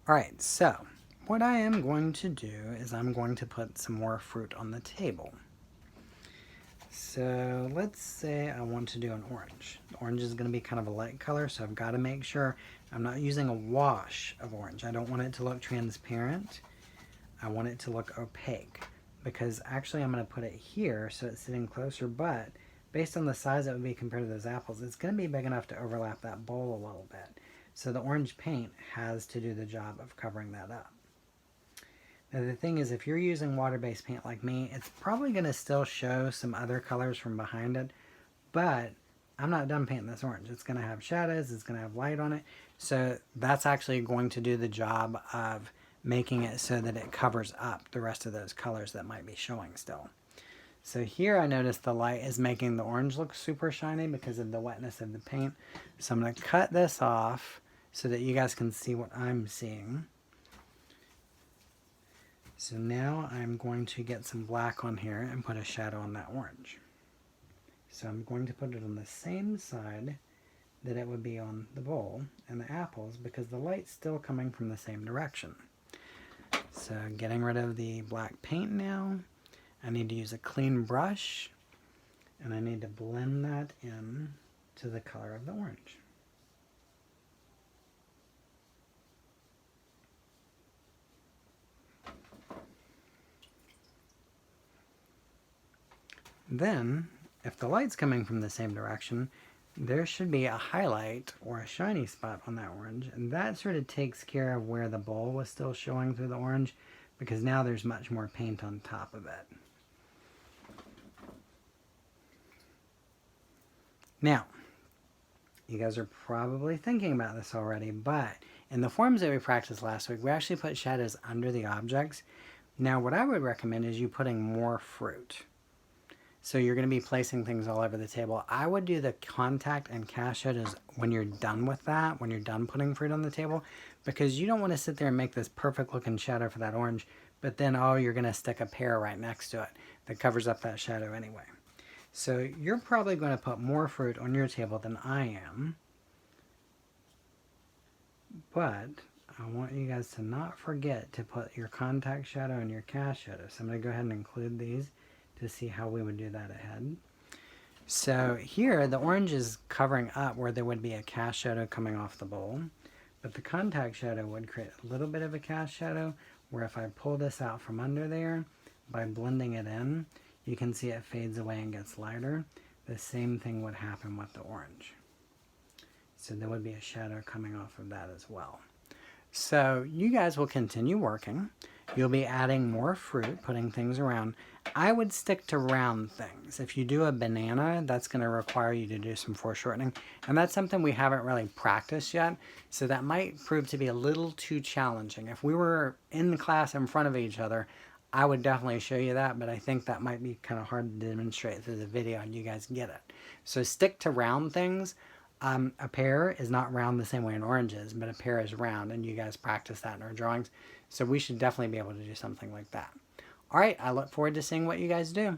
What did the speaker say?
Alright, so what I am going to do is I'm going to put some more fruit on the table. So let's say I want to do an orange. Orange is going to be kind of a light color, so I've got to make sure I'm not using a wash of orange. I don't want it to look transparent. I want it to look opaque, because actually I'm going to put it here so it's sitting closer, but based on the size it would be compared to those apples, it's going to be big enough to overlap that bowl a little bit. So the orange paint has to do the job of covering that up. Now the thing is, if you're using water-based paint like me, it's probably going to still show some other colors from behind it, but I'm not done painting this orange. It's going to have shadows, it's going to have light on it, so that's actually going to do the job of making it so that it covers up the rest of those colors that might be showing still. So here I notice the light is making the orange look super shiny because of the wetness of the paint. So I'm going to cut this off so that you guys can see what I'm seeing. So now I'm going to get some black on here and put a shadow on that orange. So I'm going to put it on the same side that it would be on the bowl and the apples, because the light's still coming from the same direction. So getting rid of the black paint now. I need to use a clean brush, and I need to blend that in to the color of the orange. Then, if the light's coming from the same direction, there should be a highlight or a shiny spot on that orange, and that sort of takes care of where the bowl was still showing through the orange, because now there's much more paint on top of it. Now, you guys are probably thinking about this already, but in the forms that we practiced last week, we actually put shadows under the objects. Now, what I would recommend is you putting more fruit. So you're going to be placing things all over the table. I would do the contact and cast shadows when you're done with that, when you're done putting fruit on the table, because you don't want to sit there and make this perfect looking shadow for that orange, but then, oh, you're going to stick a pear right next to it that covers up that shadow anyway. So you're probably going to put more fruit on your table than I am, but I want you guys to not forget to put your contact shadow and your cast shadow. So I'm going to go ahead and include these to see how we would do that ahead. So here the orange is covering up where there would be a cast shadow coming off the bowl, but the contact shadow would create a little bit of a cast shadow, where if I pull this out from under there, by blending it in, you can see it fades away and gets lighter. The same thing would happen with the orange. So there would be a shadow coming off of that as well. So you guys will continue working. You'll be adding more fruit, putting things around. I would stick to round things. If you do a banana, that's going to require you to do some foreshortening. And that's something we haven't really practiced yet. So that might prove to be a little too challenging. If we were in the class in front of each other, I would definitely show you that, but I think that might be kind of hard to demonstrate through the video and you guys get it. So stick to round things. A pear is not round the same way an orange is, but a pear is round, and you guys practice that in our drawings. So we should definitely be able to do something like that. All right, I look forward to seeing what you guys do.